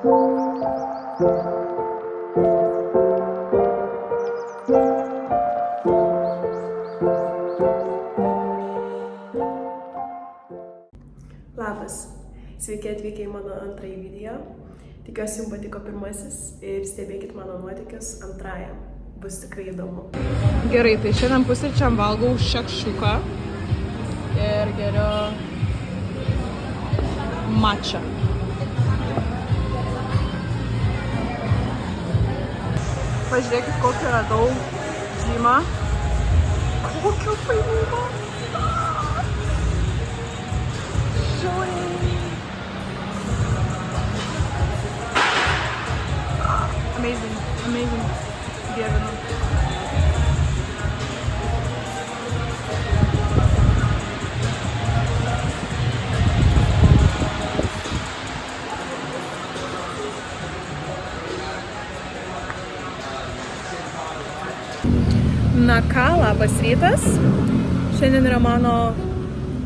Labas, sveiki atvykę į mano antrąjį video. Tikiuosi jums patiko pirmasis ir stebėkit mano nuotykius antrajam. Bus tikrai įdomu. Gerai, tai šiandien pusryčiam valgau šakšuką ir geriu matčą. Pažiūrėkit, kokį radau džymą. Kokio fainumo! Amazing, amazing. Dievinu. Na ką, labas rytas. Šiandien yra mano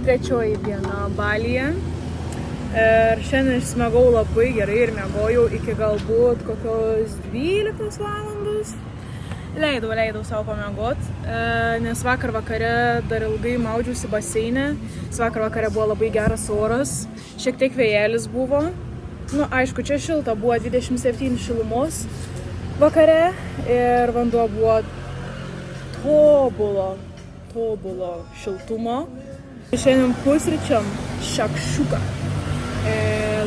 trečioji diena Balyje. Ir šiandien išsmiegau labai gerai ir miegojau iki galbūt kokios 12 valandos. Leidau savo pamiegot, nes vakar vakare dar ilgai maudžiausi baseine. Vakar vakare buvo labai geras oras, šiek tiek vėjelis buvo. Nu, aišku, čia šilta, buvo 27 šilumos vakare ir vanduo buvo tobulo šiltumo. Šiandien pusryčiam šakšuka.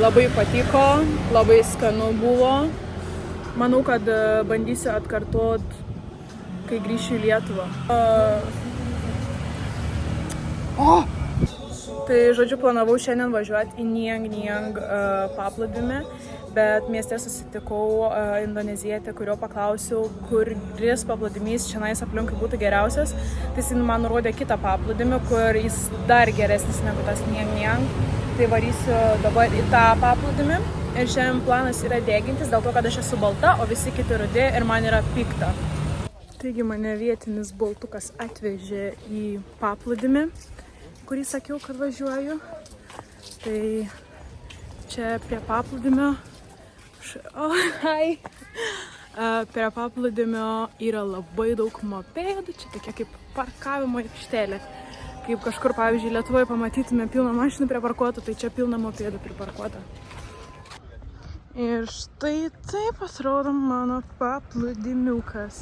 Labai patiko, labai skanu buvo. Manau, kad bandysiu atkartot, kai grįšiu į Lietuvą. Tai, žodžiu, planavau šiandien važiuoti į Niang paplūdimį, bet mieste susitikau indonezietę, kurio paklausiau, kuris paplūdimys šiandien aplinkui būtų geriausias. Tai jis man nurodė kitą paplūdimį, kur jis dar geresnis negu tas Niang. Tai varysiu dabar į tą paplūdimį ir šiandien planas yra degintis dėl to, kad aš esu balta, o visi kiti rudi ir man yra pikta. Taigi mane vietinis baltukas atvežė į paplūdimį, kurį sakiau, kad važiuoju. Tai čia prie paplūdimio, prie paplūdimio yra labai daug mopedų, čia tokia kaip parkavimo aikštelė. Kaip kažkur, pavyzdžiui, Lietuvoje pamatytume pilną mašinų priparkuotą, tai čia pilna mopedų priparkuota. Ir štai taip atrodo mano paplūdimiukas.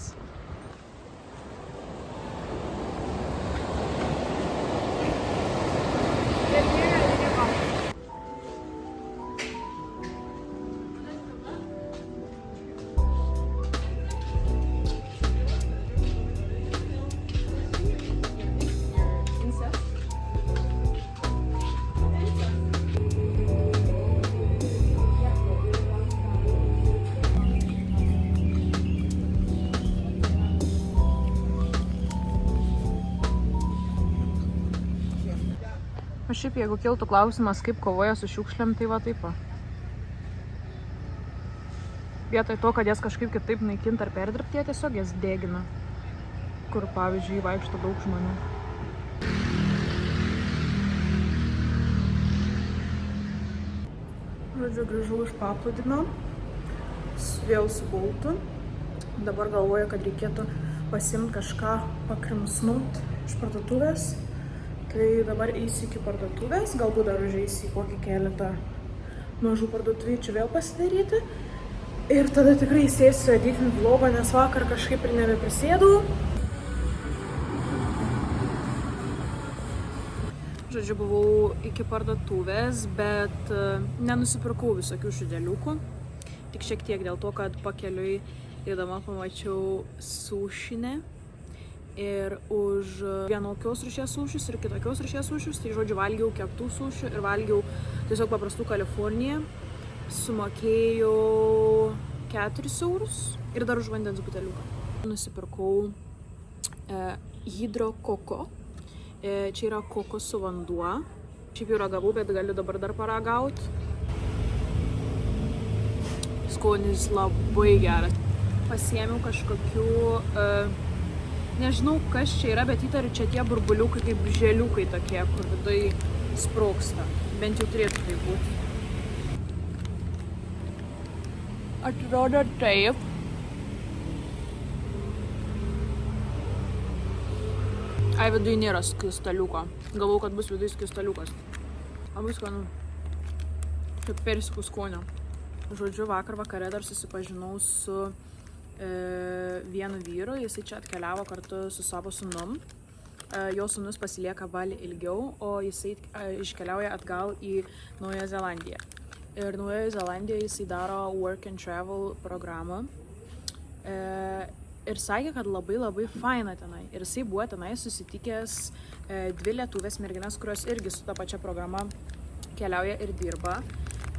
O šiaip, jeigu kiltų klausimas, kaip kovoja su šiukšlėm, tai va taip va. Vietoj to, kad jas kažkaip kitaip naikint ar perdirbti, jie tiesiog jas degina. Kur, pavyzdžiui, vaikšto daug žmonių. Žodžiu, grįžau iš paplūdimio, vėl su Boltu. Dabar galvoju, kad reikėtų pasiimti kažką pakrimsnut iš parduotuvės. Tai dabar eisiu iki parduotuvės, galbūt dar užeisiu į kokį keletą mažų parduotuvėčių vėl pasidaryti. Ir tada tikrai sėsiu editinti vlogą, nes vakar kažkaip ir nebeprisėdau. Žodžiu, buvau iki parduotuvės, bet nenusipirkau visokių šudeliukų. Tik šiek tiek dėl to, kad pakeliui eidama pamačiau sušinę. Ir už vienokios rūšies sušius ir kitokios rūšies sušius, tai žodžiu valgiau keptų sušių ir valgiau tiesiog paprastų Kaliforniją. Sumokėjau 4 eurus ir dar už vandens buteliuką. Nusipirkau hidrokoko. Čia yra kokosų vanduo. Šiaip jau ragavau, bet galiu dabar dar paragauti. Skonis labai geras. Pasiėmiau kažkokių nežinau, kas čia yra, bet įtariu čia tie burbuliukai kaip želiukai tokie, kur vidai sprogsta. Bent jau turėtų tai būti. Atrodo taip. Ai, viduje nėra skystaliuko. Galvau, kad bus viduje skystaliukas. Labai skanu. Kaip persikų skonio. Žodžiu, vakar vakare dar susipažinau su vienu vyru. Jisai čia atkeliavo kartu su savo sūnum. Jo sūnus pasilieka Bali ilgiau, o jisai iškeliauja atgal į Naująją Zelandiją. Ir Naujoje Zelandijoje jisai daro work and travel programą. Ir sakė, kad labai faina tenai. Ir jisai buvo tenai susitikęs 2 lietuvės merginas, kurios irgi su ta pačia programa keliauja ir dirba.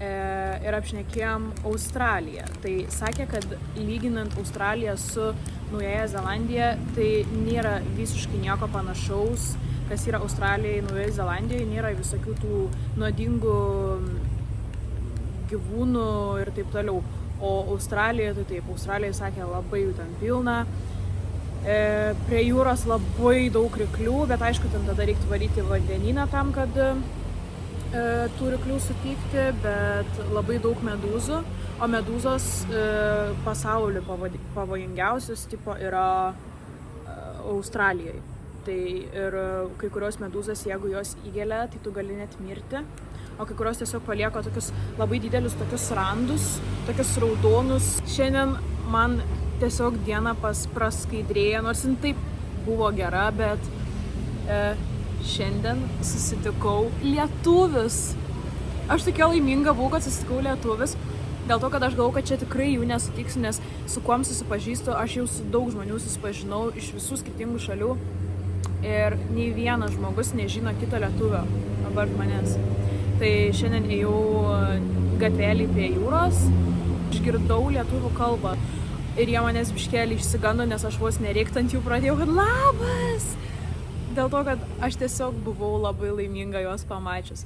Ir apšnekėjom Australiją. Tai sakė, kad lyginant Australiją su Naująją Zelandiją, tai nėra visiškai nieko panašaus, kas yra Australijai, Naujoje Zelandijoje, nėra visokių tų nuodingų gyvūnų ir taip toliau. O Australijoje, tai taip, Australijoje sakė labai jų ten pilna. Prie jūros labai daug ryklių, bet aišku, ten tada reiktų varyti vandenyną tam, kad tų ryklių sutikti, bet labai daug medūzų. O medūzos pasauliu pavojingiausios tipo yra Australijoje. Tai ir kai kurios medūzos, jeigu jos įgelia, tai tu gali net mirti. O kai kurios tiesiog palieka tokius labai didelius tokius randus, tokius raudonus. Šiandien man tiesiog diena praskaidrėja, nors jin taip buvo gera, bet šiandien susitikau lietuvius. Aš tokia laiminga buvau, kad susitikau lietuvius, dėl to, kad aš galvoju, kad čia tikrai jų nesutiksiu, nes su kuom susipažįstu, aš jau su daug žmonių susipažinau iš visų skirtingų šalių ir nei vienas žmogus nežino kito lietuvio apart manęs. Tai šiandien ėjau gatvelį prie jūros, išgirdau lietuvių kalbą ir jie manęs biškelį išsigando, nes aš vos nerėktant jų pradėjau, kad labas! Dėl to, kad aš tiesiog buvau labai laiminga juos pamačius.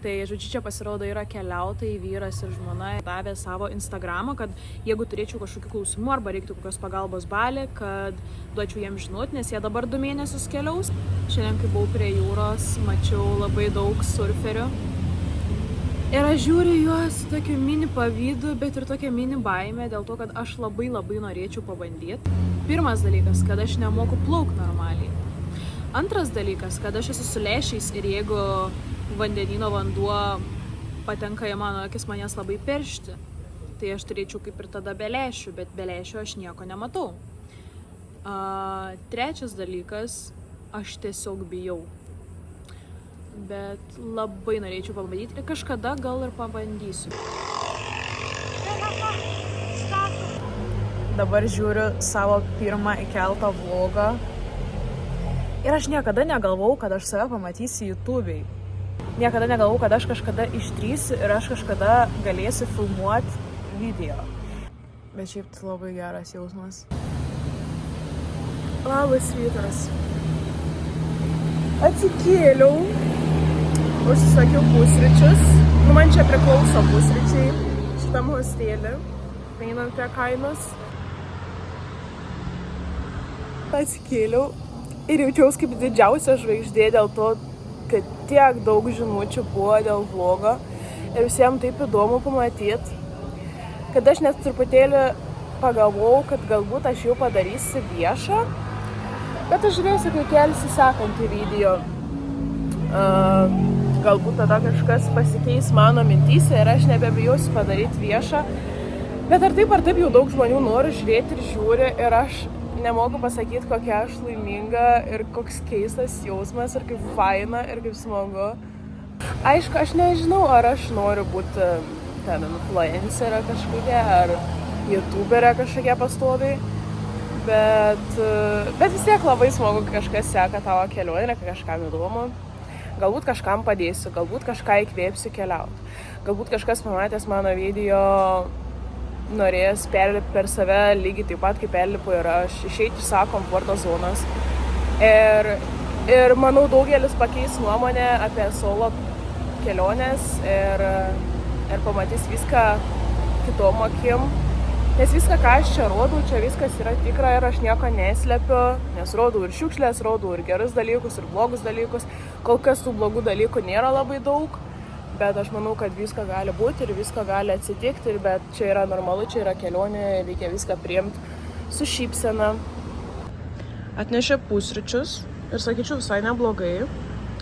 Tai, žodžiu, čia pasirodo yra keliautojai, vyras ir žmona davė savo Instagramą, kad jeigu turėčiau kažkokių klausimų arba reiktų kokios pagalbos Bali, kad duočiau jiems žinoti, nes jie dabar 2 mėnesius keliaus. Šiandien, kai buvau prie jūros, mačiau labai daug surferių. Ir aš žiūriu juos su tokiu mini pavydu, bet ir tokia mini baime, dėl to, kad aš labai norėčiau pabandyti. Pirmas dalykas, kad aš nemoku plaukti normaliai. Antras dalykas, kad aš esu su lęšiais ir jeigu vandenyno vanduo patenka į mano akis, manęs labai peršti, tai aš turėčiau kaip ir tada be lęšių, bet be lęšių aš nieko nematau. Trečias dalykas, aš tiesiog bijau. Bet labai norėčiau pabandyti ir kažkada gal ir pabandysiu. Dabar žiūriu savo pirmą įkeltą vlogą ir aš niekada negalvau, kad aš save pamatysiu YouTube'ai. Niekada negalvau, kad aš kažkada išdrįsiu ir aš kažkada galėsiu filmuoti video. Bet šiaip tai labai geras jausmas. Labas rytas. Atsikėliau. Užsisakiau pusryčius. Man čia priklauso pusryčiai šitam hostelį, einant prie kainos. Atsikėliau ir jaučiausi kaip didžiausia žvaigždė dėl to, kad tiek daug žinučių buvo dėl vlogo ir visiems taip įdomu pamatyti, kad aš net truputėlį pagalvojau, kad galbūt aš jau padarysiu viešą, bet aš žiūrėsiu, kai kelsiu sekantį video. Galbūt tada kažkas pasikeis mano mintyse ir aš nebebijosiu padaryti viešą. Bet ar taip jau daug žmonių nori žiūrėti ir žiūri ir aš nemoku pasakyti, kokia aš laiminga ir koks keistas jausmas ir kaip faina ir kaip smagu. Aišku, aš nežinau, ar aš noriu būti ten influencerė kažkokia ar youtuberė kažkokia pastoviai, bet vis tiek labai smagu, kai kažkas seka tavo kelionę, kai kažkam įdomu. Galbūt kažkam padėsiu, galbūt kažką įkvėpsiu keliauti. Galbūt kažkas pamatęs mano video norės perlipti per save lygiai taip pat, kaip perlipu ir aš, išeiti iš savo komforto zonos. Ir manau, daugelis pakeis nuomonę apie solo keliones ir pamatys viską kitom akim. Nes viską, ką aš čia rodau, čia viskas yra tikra ir aš nieko neslepiu, nes rodau ir šiukšlės, rodau ir gerus dalykus, ir blogus dalykus. Kol kas tų blogų dalykų nėra labai daug, bet aš manau, kad visko gali būti ir visko gali atsitikti, bet čia yra normalu, čia yra kelionė, reikia viską priimti su šypsena. Atnešė pusryčius ir sakyčiau visai neblogai,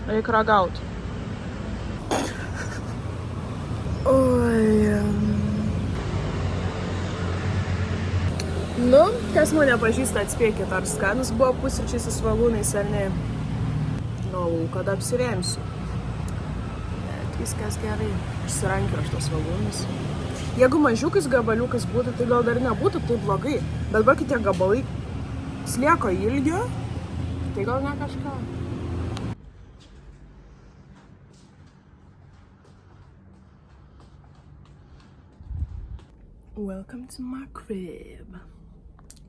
reikia ragauti. Oi. Nu, kas mane pažįsta, atspėkit, ar skanus buvo pusryčiai su svogūnais ar ne. Nu, kad apsiremsiu. Bet viskas gerai. Išsirankiu aš tos svogūnus. Jeigu mažiukais gabaliukais būtų, tai gal dar nebūtų taip blogai. Bet dabar kitie gabalai slieko ilgio, tai gal ne kažką. Welcome to my crib.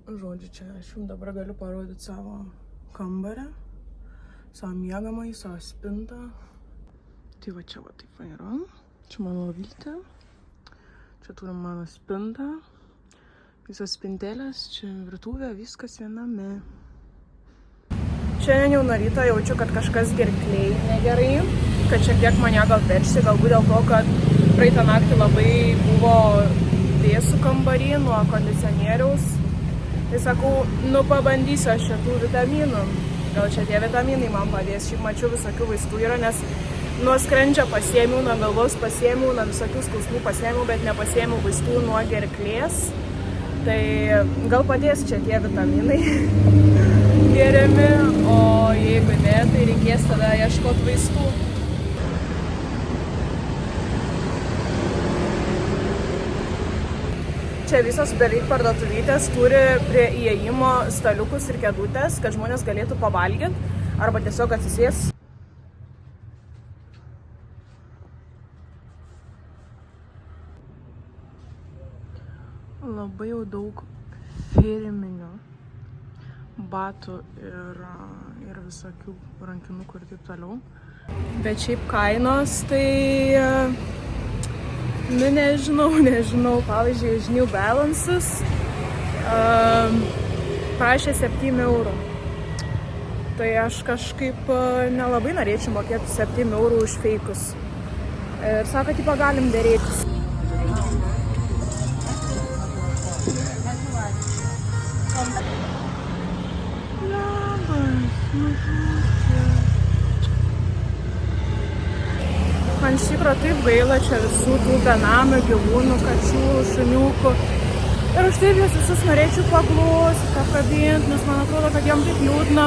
Žodžiu, čia aš jums dabar galiu parodyti savo kambarę, savo miegamąjį, savo spintą. Tai va čia va taip yra. Čia mano lovytė. Čia turim mano spintą. Visos spintelės, čia virtuvė, viskas viename. Šiandien jau nuo ryto jaučiu, kad kažkas gerklėj negerai, kad šiek tiek mane gal perši, galbūt dėl to, kad praeitą naktį labai buvo vėsų kambarį nuo kondicionieriaus. Tai sakau, nu pabandysiu aš šitų vitaminų. Gal čia tie vitaminai man padės. Šiaip mačiau visokių vaistų yra, nes nuo skrandžio pasiėmiau, nuo galvos pasiėmiau, nuo visokių skausmų pasiėmiau, bet nepasiėmiau vaistų nuo gerklės. Tai gal padės čia tie vitaminai geriami, o jeigu ne, tai reikės tada ieškoti vaistų. Čia visos beveik parduotuvytės turi prie įėjimo staliukus ir kėdutės, kad žmonės galėtų pavalgyti arba tiesiog atsisės. Labai jau daug firminių batų ir visokių rankinukų ir taip toliau. Bet šiaip kainos tai... Nu, nežinau, pavyzdžiui, už New Balances prašė 7 eurų. Tai aš kažkaip nelabai norėčiau mokėti 7 eurų už feikus. Ir sako, tipo, galim dėrėtis. Man iš tikro taip gaila čia visų tų benamių gyvūnų, kačių, šuniukų. Ir už taip jas visus norėčiau paglostyti, pakabinti, nes man atrodo, kad jiem taip liūdna.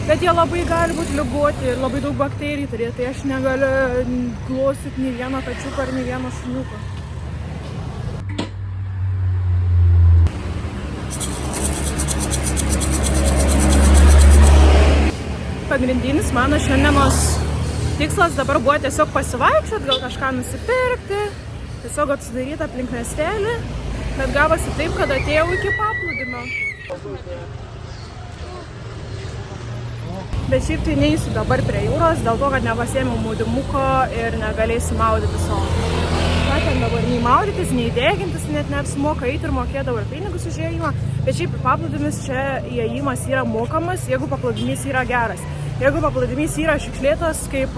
Bet jie labai gali būti ligoti ir labai daug bakterijų turėti, tai aš negaliu glostyti nei vieno kačiuko ar nei vieno šuniuko. Pagrindinis mano šiandienos tikslas dabar buvo tiesiog pasivaikščioti, gal kažką nusipirkti, tiesiog atsidaryti aplink miestelį, bet gavosi taip, kad atėjau iki paplūdimio. Bet šiaip tai neįsiu dabar prie jūros, dėl to, kad nepasiėmiau maudymuko ir negalėsiu maudyti savo. Ką ten dabar, nei maudytis, nei degintis, net neapsimoka eiti ir mokėti dabar pinigus už įėjimą. Bet šiaip paplūdimis čia įėjimas yra mokamas, jeigu paplūdimis yra geras. Jeigu paplūdimys yra šiukšlėtas, kaip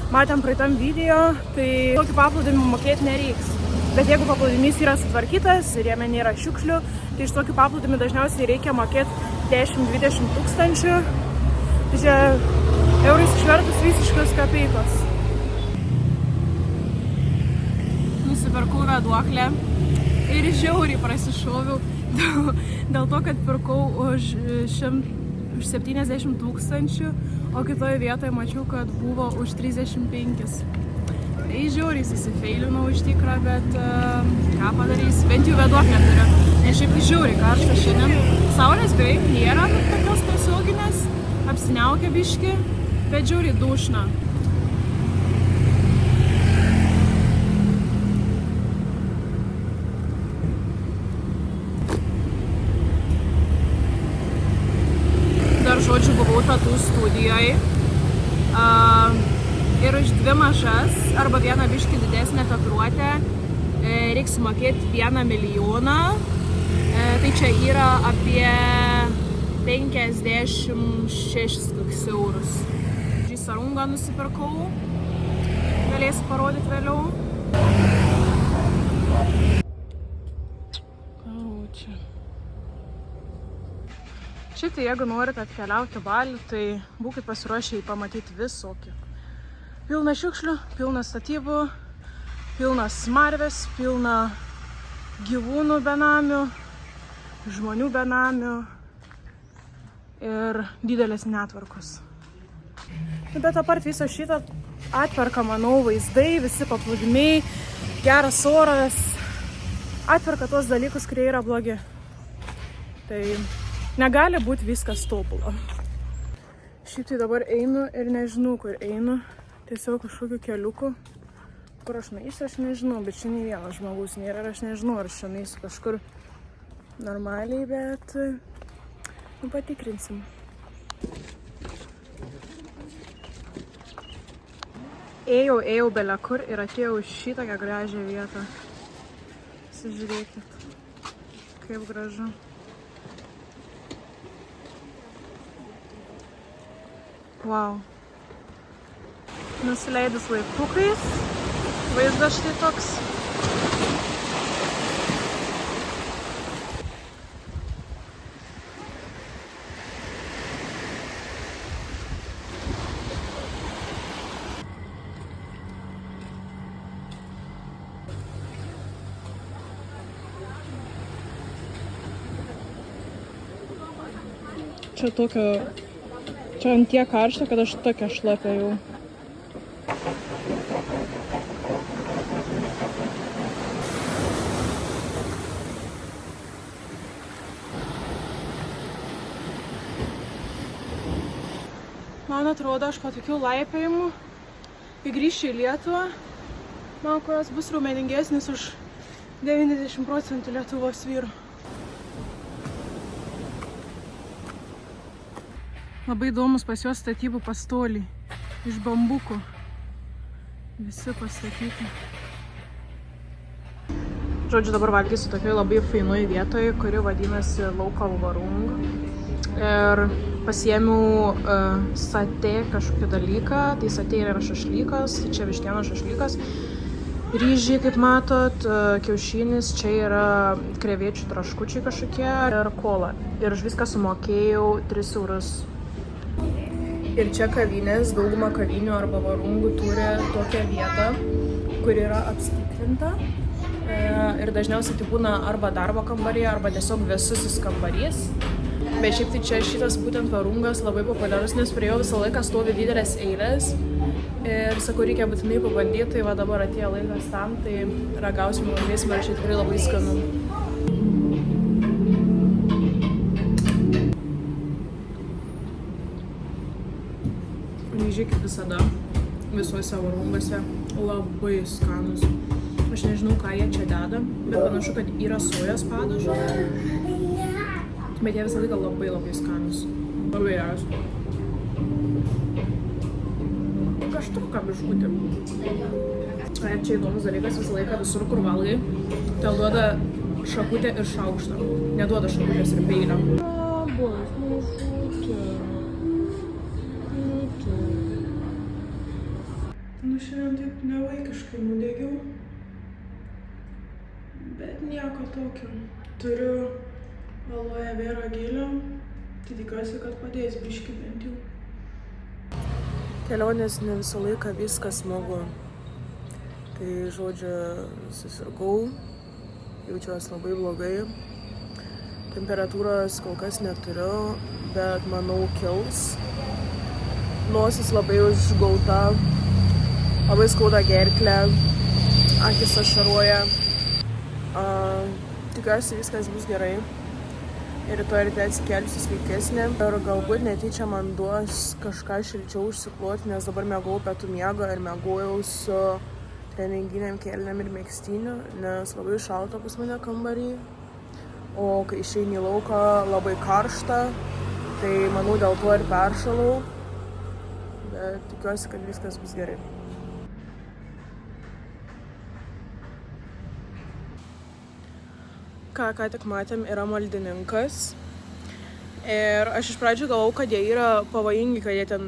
matėm praeitam video, tai tokį paplūdimį mokėti nereiks. Bet jeigu paplūdimys yra sutvarkytas ir jame nėra šiukšlių, tai iš tokių paplūdimį dažniausiai reikia mokėti 10-20 tūkstančių. Tai čia eurais išvertus visiškas kapeikos. Nusipirkau vėduoklę ir žiauriai prasišoviau dėl to, kad pirkau už 70 tūkstančių, o kitoje vietoje mačiau, kad buvo už 35. Tai žiauriai susifeilinau iš tikrą, bet ką padarys, bent jau vėduoklę turiu. Nes šiaip žiauriai karšta šiandien. Saulės beveik nėra, tokios tiesioginės, apsiniaukia biški, bet žiauriai dušna. Žodžiu, buvau tatų studijoje ir už 2 mažas arba vieną biškį didesnę tatuiruotę reiks mokėti 1 milijoną. Tai čia yra apie 56 eurus. Sarungą nusipirkau. galėsit parodyti vėliau. Čia. Šiaip tai jeigu norite atkeliauti Balį, tai būkit pasiruošę jį pamatyti visokį. Pilna šiukšlių, pilna statybų, pilna smarvės, pilna gyvūnų benamių, žmonių benamių ir didelės netvarkos. Bet apart viso šito atperka, manau, vaizdai, visi paplūdimiai, geras oras, atperka tuos dalykus, kurie yra blogi. Tai negali būti viskas tobula. Šiaip tai dabar einu ir nežinau, kur einu. Tiesiog kažkokiu keliuku, kur aš nueisiu, aš nežinau, bet čia nei vienas žmogus nėra ir aš nežinau, ar aš čia nueisiu kažkur normaliai, bet patikrinsim. Ėjau bele kur ir atėjau į šitokią gražią vietą. Žiūrėkit, kaip gražu. Wow. Nusileidus laiptukais, vaizdas štai toks. Čia ant tiek karšta, kad aš tokia šlapia jau. Man atrodo, aš po tokių laipėjimų, kai grįšiu į Lietuvą, man kurios bus raumeningesnis už 90% Lietuvos vyrų. Labai įdomus pas juos statybų pastoliai iš bambukų. Visi pastatyti. Žodžiu, dabar valgysiu tokioje labai fainoj vietoje, kuri vadinasi Local Warung. Ir pasiėmiau satė kažkokį dalyką. Tai satė yra šašlykas, tai čia vištieno šašlykas. Ryžiai, kaip matot, kiaušinis, čia yra krevečių traškučiai kažkokie ir kola. Ir už viską sumokėjau 3 eurus. Ir čia kavinės, dauguma kavinių arba varungų turi tokią vietą, kur yra apstikrinta. Ir dažniausiai tai būna arba darbo kambarys, arba tiesiog vėsusis kambarys. Bet šiaip tai čia šitas būtent varungas labai populiarus, nes prie jo visą laiką stovi didelės eilės. Ir sakau, reikia būtinai pabandyti, tai va dabar atėjo laikas tam, tai ragausim, važiuosim, ir čia tikrai labai skanu. Ryžiai, kaip visada, visuose varunguose labai skanus. Aš nežinau, ką jie čia deda, bet panašu, kad yra sojos padažo. Bet jie visą laiką labai skanus. Labai geras. Kažtrauka biškutį. Ir čia įdomus dalykas, visą laiką visur, kur valgai, tau duoda šakutę ir šaukštą. Neduoda šakutės ir peilio. Šiandien taip nevaikiškai nudegiau, bet nieko tokio. Turiu aloe vera gėlę, tai tikiuosi, kad padės biškį bent jau. Kelionės ne visą laiką viskas smagu. Tai žodžiu, susirgau, jaučiuosi labai blogai. Temperatūros kol kas neturiu, bet manau kils. Nosis labai užgauta. Labai skauda gerklę, akis ašaruoja. Tikiuosi viskas bus gerai. Ir rytoj ryte atsikelsiu sveikesnė. Ir galbūt netyčia man duos kažką šilčiau užsikloti, nes dabar miegau pietų miegą ir miegojau su treninginiam kelnėm ir megztiniu, nes labai šalta pas mane kambarį. O kai išeini į lauką labai karšta, tai manau dėl to ir peršalau. Bet tikiuosi, kad viskas bus gerai. Ką tik matėm, yra maldininkas. Ir aš iš pradžių galvojau, kad jie yra pavojingi, kad jie ten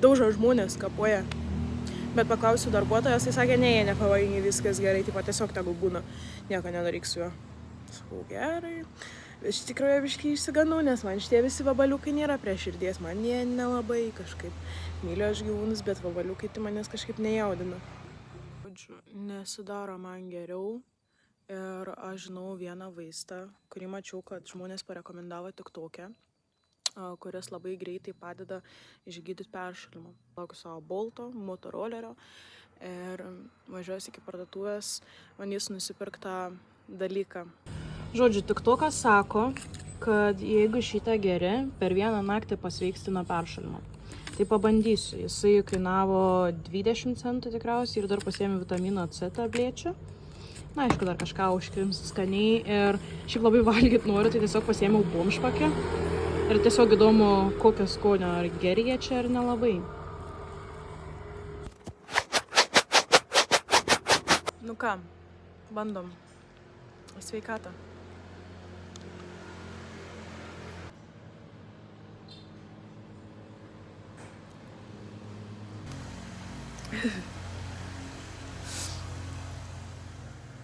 daužo žmonės, kapoja. bet paklausiu darbuotojas, tai sakė, ne, jie nepavojingi, viskas gerai, tipo tiesiog tegul būna, nieko nedaryk su juo. Sakau, gerai. Iš tikrųjų biškai išsiganau, nes man šitie visi vabaliukai nėra prie širdies, man jie nelabai kažkaip. Myliu aš gyvūnus, bet vabaliukai tai manęs kažkaip nejaudina. Nesidaro man geriau ir aš žinau vieną vaistą, kurį mačiau, kad žmonės parekomendavo TikTok'e, kuris labai greitai padeda išgydyti peršalimą. Laukiu savo Bolto, motorolerio ir važiuosiu iki parduotuvės, manys nusipirkt tą dalyką. Žodžiu, TikTokas sako, kad jeigu šitą geri, per vieną naktį pasveiksti nuo peršalimo. Tai pabandysiu. Jisai kainavo 20 centų tikriausiai ir dar pasiėmė vitamino C tablečių. Na, aišku, dar kažką užkrimsti skaniai ir šiaip labai valgyt noriu, tai tiesiog pasiėmiau bomžpakę. Ir tiesiog įdomu, kokio skonio, ar geri jie čia, ar nelabai. Nu ką, bandom. Sveikatą.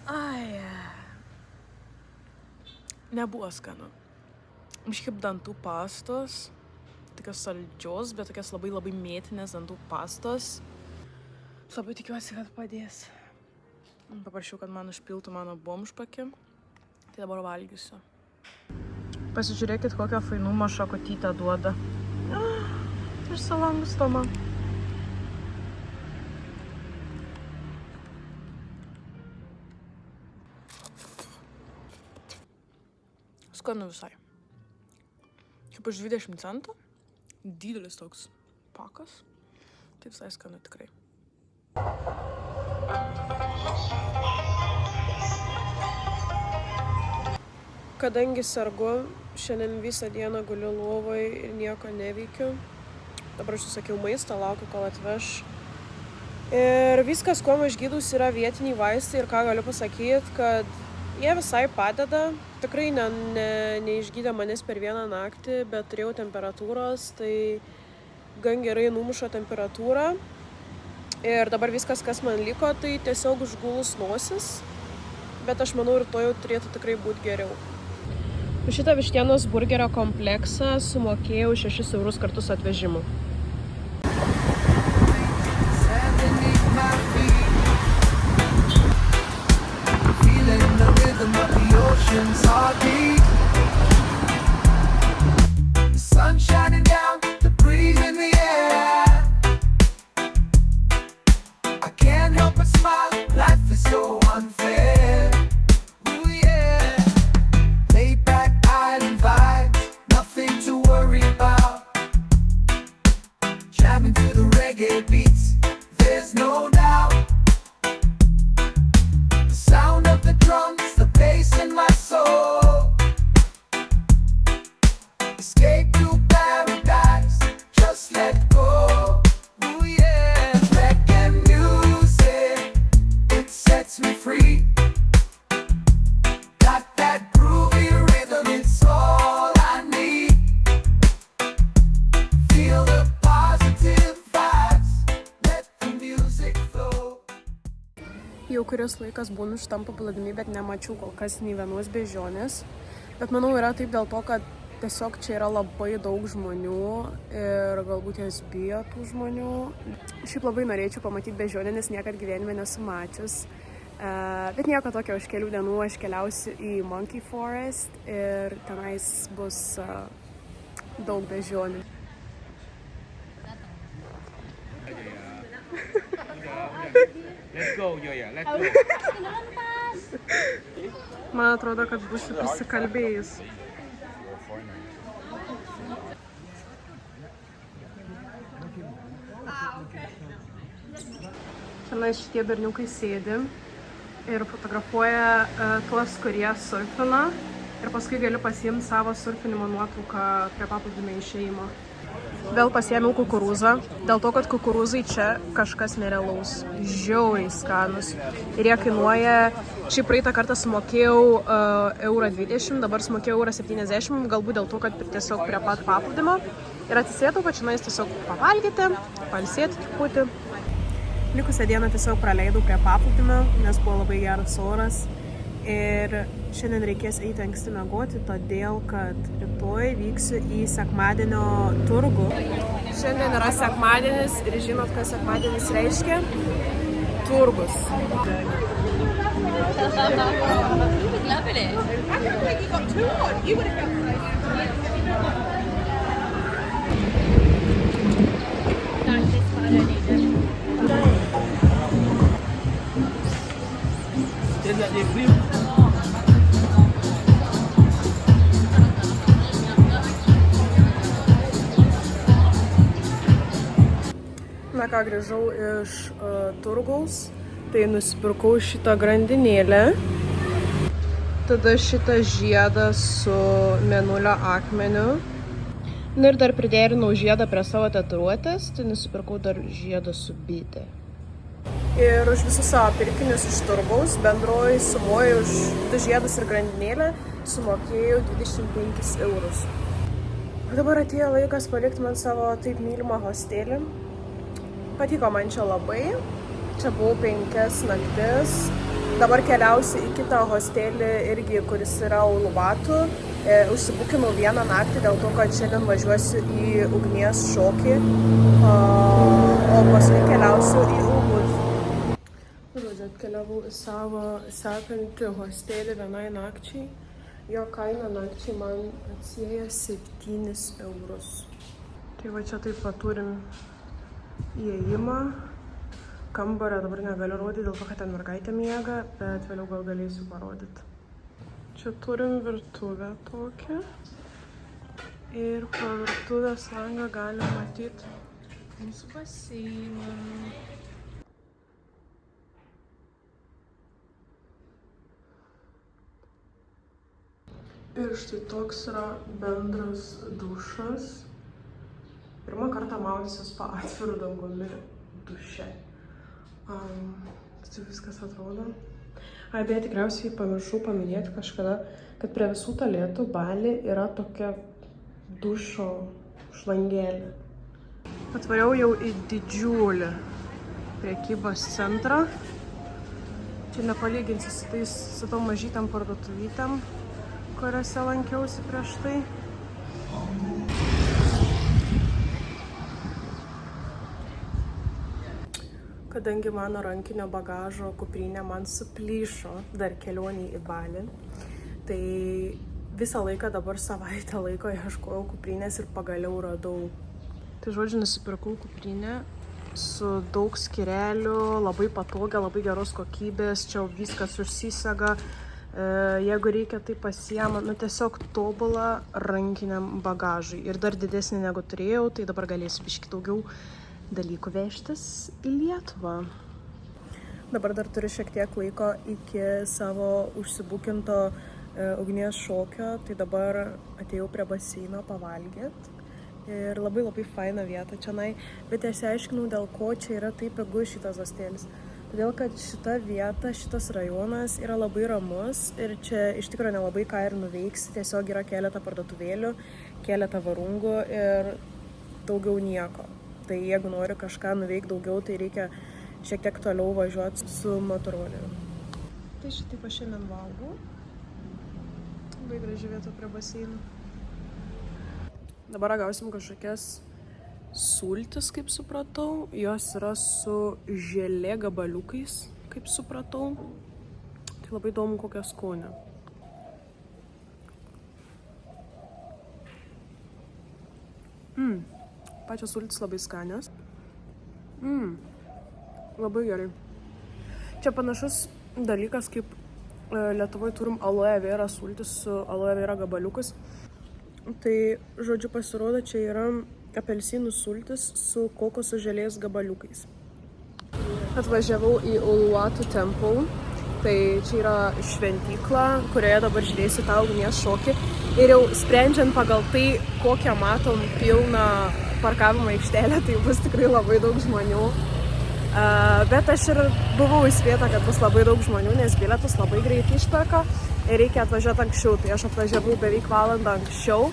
Ai. Nebuvo skanu. Kažkaip dantų pastos, tokios saldžios, bet tokios labai labai mėtinės dantų pastos. Labai tikiuosi, kad padės. Paprašiau, kad man užpiltų mano bomžpakį. Tai dabar valgysiu. Pasižiūrėkit, kokią fainumą šakotytę duoda. Ir salangustoma. Skanu visai. Kaip už 20 centų. Didelis toks pakas. Tai visai skanu tikrai. Kadangi sergu, šiandien visą dieną guliu lovoj ir nieko neveikiu. Dabar aš susakiau maistą, laukiu, kol atveš. Ir viskas, kuo aš gydus, yra vietiniai vaistai ir ką galiu pasakyti, kad jie visai padeda. Tikrai neišgydė manęs per vieną naktį, bet turėjau temperatūros, tai gan gerai numušo temperatūrą. Ir dabar viskas, kas man liko, tai tiesiog užgulus nosis. Bet aš manau, rytoj jau turėtų tikrai būti geriau. Už šitą vištienos burgerio kompleksą sumokėjau 6 eurus kartu su atvežimu. Jau kuris laikas būnu šitam paplūdimy, bet nemačiau kol kas nei vienos beždžionės. Bet manau yra taip dėl to, kad tiesiog čia yra labai daug žmonių ir galbūt jas bijo tų žmonių. Šiaip labai norėčiau pamatyti beždžionę, nes niekad gyvenime nesu mačius. Bet nieko tokio, už kelių dienų aš keliausiu į Monkey Forest ir tenais bus daug beždžionių. Let's go, Joja, let's go. Man atrodo, kad būsiu prisikalbėjus. Šiandien šitie berniukai sėdi ir fotografuoja tuos, kurie surfina. Ir paskui galiu pasiimti savo surfinimo nuotrauką prie paplūdimio išėjimo. Vėl pasiėmiau kukurūzą, dėl to, kad kukurūzai čia kažkas nerealaus, žiauriai skanus. Ir jie kainuoja, šiaip praeitą kartą sumokėjau €1,20, dabar sumokėjau €1,70, galbūt dėl to, kad tiesiog prie pat paplūdimio. Ir atsisėdau, kad šiandien tiesiog pavalgyti, pailsėti truputį. Likusią dieną tiesiog praleidau prie paplūdimio, nes buvo labai geras oras. Ir šiandien reikės eiti anksti miegoti, todėl kad rytoj vyksiu į sekmadienio turgų. Šiandien yra sekmadienis ir žinot, ką sekmadienis reiškia? Turgus. Na ką, grįžau iš turgaus, tai nusipirkau šitą grandinėlę, tada šitą žiedą su mėnulio akmeniu. Na ir dar priderinau žiedą prie savo tatuiruotės, tai nusipirkau dar žiedą su bitė. Ir už visus savo pirkinius iš turgaus bendroji sumoji už 2 žiedus ir grandinėlę sumokėjau 25 eurus. Dabar atėjo laikas palikti man savo taip mylimą hostelį. Patiko man čia labai, čia buvau 5 naktis. Dabar keliausiu į kitą hostelį irgi, kuris yra Uluvatų. Užsibukinau 1 naktį dėl to, kad šiandien važiuosiu į ugnies šokį, o paskui keliausiu į Ubud. Žodžiu, atkeliavau į savo sekantį hostelį 1 nakčiai. Jo kaina nakčiai man atsieja 7 eurus. Tai va čia taip pat turim įėjimą. Kambario dabar negaliu rodyti, dėl to, kad ten mergaitė miega, bet vėliau gal galėsiu parodyti. Čia turim virtuvę tokią. Ir pro virtuvės langą galim matyti mūsų baseiną. Ir štai toks yra bendras dušas. Pirmą kartą maudysiuos po atviru dangumi duše. Tai viskas atrodo. Beje, tikriausiai pamiršau paminėti kažkada, kad prie visų Tualetų Bali yra tokia dušo šlangelė. Atvariau jau į didžiulį prekybos centrą. Čia nepalyginsiu su tom mažytėm parduotuvytėm, kuriuose lankiausi prieš tai. Kadangi mano rankinio bagažo kuprinė man suplyšo dar kelionį į Balį, tai visą laiką dabar savaitę laiko ieškojau kuprinės ir pagaliau radau. Tai žodžiu, nusipirkau kuprinę su daug skyrelių, labai patogia, labai geros kokybės, čia viskas užsisega, jeigu reikia tai pasiema, tiesiog tobula rankiniam bagažui ir dar didesnį negu turėjau, tai dabar galėsiu biškį daugiau dalykų vežtis į Lietuvą. Dabar dar turiu šiek tiek laiko iki savo užsibukinto ugnies šokio, tai dabar atėjau prie baseino pavalgyt. Ir labai faina vieta čionai, bet išsiaiškinau, dėl ko čia yra taip pigus šitas hostelis. Todėl, kad šita vieta, šitas rajonas yra labai ramus ir čia iš tikrųjų nelabai ką ir nuveiksi, tiesiog yra keletą parduotuvėlių, keletą varungų ir daugiau nieko. Tai jeigu nori kažką nuveikti daugiau, tai reikia šiek tiek toliau važiuoti su motoroleriu. Tai šitaip aš šiandien valgau. Labai graži vieta prie baseinų. Dabar gausim kažkokias sultis, kaip supratau. Jos yra su želė gabaliukais, kaip supratau. Tai labai įdomu, kokia skonė. Pačios sultis labai skanios. Labai gerai. Čia panašus dalykas, kaip Lietuvoje turim aloe vera sultis su aloe vera gabaliukas. Tai, žodžiu, pasirodo, čia yra apelsinų sultis su kokosų želės gabaliukais. Atvažiavau į Uluwatu Temple. Tai čia yra šventykla, kurioje dabar žiūrėsiu tą ugnies šokį. Ir jau sprendžiant pagal tai, kokią matom pilną parkavimo aikštelę, tai bus tikrai labai daug žmonių. Bet aš ir buvau įspėta, kad bus labai daug žmonių, nes bilietus labai greitai išperka ir reikia atvažiuoti anksčiau. Tai aš atvažiavau beveik valandą anksčiau,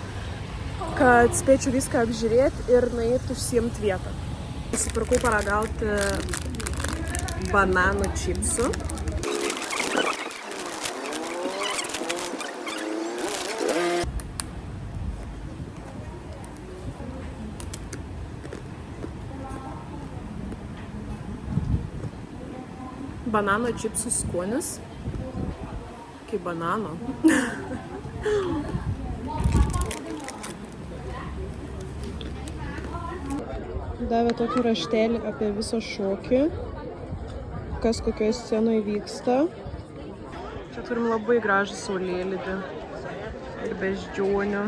kad spėčiau viską apžiūrėti ir nueiti užsiimti vietą. Nusipirkau paragauti bananų čipsų. Banano čipsų skonis. Kaip banano. Davė tokį raštelį apie visą šokį, kas kokioje scenoje vyksta. Čia turim labai gražų saulėlydį ir beždžionių.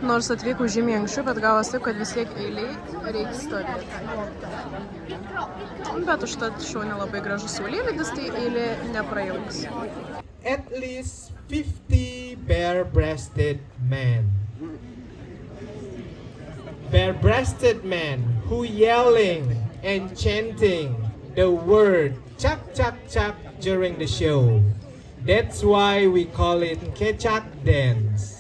Nors atvykau žymiai anksčiau, bet gavos taip, kad vis tiek eiliai reikia stovėti. Bet užtat šauni labai gražus saulėlydis, tai eilė neprailgs. At least 50 bare-breasted men. Bare-breasted men who yelling and chanting the word chak chak chak during the show. That's why we call it Kechak dance.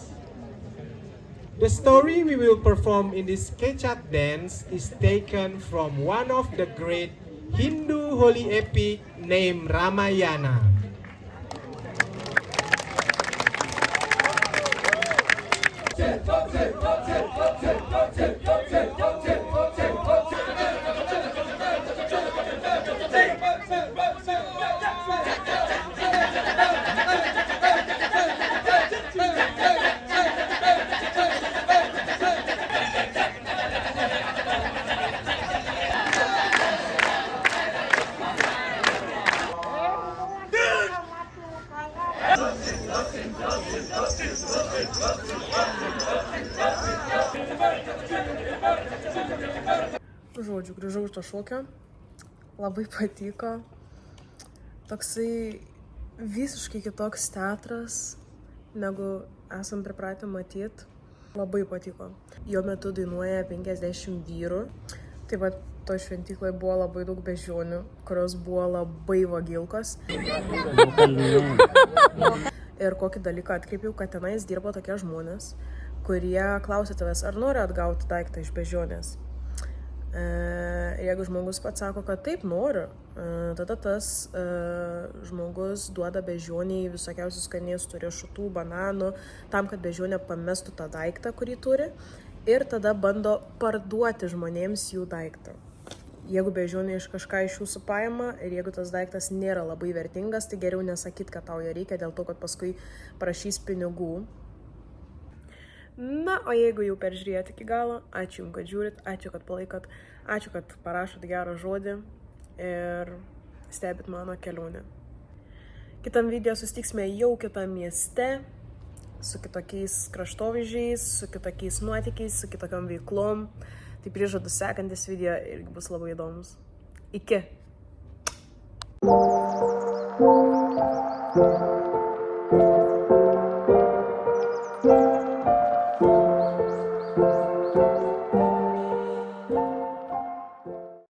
The story we will perform in this Kechak dance is taken from one of the great Hindu holy epic named Ramayana. Žodžiu, grįžau iš to šokio, labai patiko, toksai visiškai kitoks teatras, negu esam pripratę matyti, labai patiko. Jo metu dainuoja 50 vyrų, taip pat to šventykloje buvo labai daug beždžionių, kurios buvo labai vagilkos. Ir kokį dalyką atkreipiau, kad tenais dirbo tokie žmonės, kurie klausė tavęs, ar nori atgauti daiktą iš beždžionės. Jeigu žmogus pats sako, kad taip noriu, tada tas žmogus duoda beždžioniai visokiausių skanėstų, riešutų, bananų, tam, kad beždžionė pamestų tą daiktą, kurį turi, ir tada bando parduoti žmonėms jų daiktą. Jeigu beždžionė iš kažką iš jūsų paima ir jeigu tas daiktas nėra labai vertingas, tai geriau nesakyt, kad tau jo reikia, dėl to, kad paskui prašys pinigų. Na, o jeigu jau peržiūrėjote iki galo, ačiū jums, kad žiūrit, ačiū, kad palaikot, ačiū, kad parašot gerą žodį ir stebit mano kelionę. Kitam video susitiksime jau kitam mieste, su kitokiais kraštovaizdžiais, su kitokiais nuotykiais, su kitokiom veiklom. Tai prižadu, sekantis video irgi bus labai įdomus. Iki!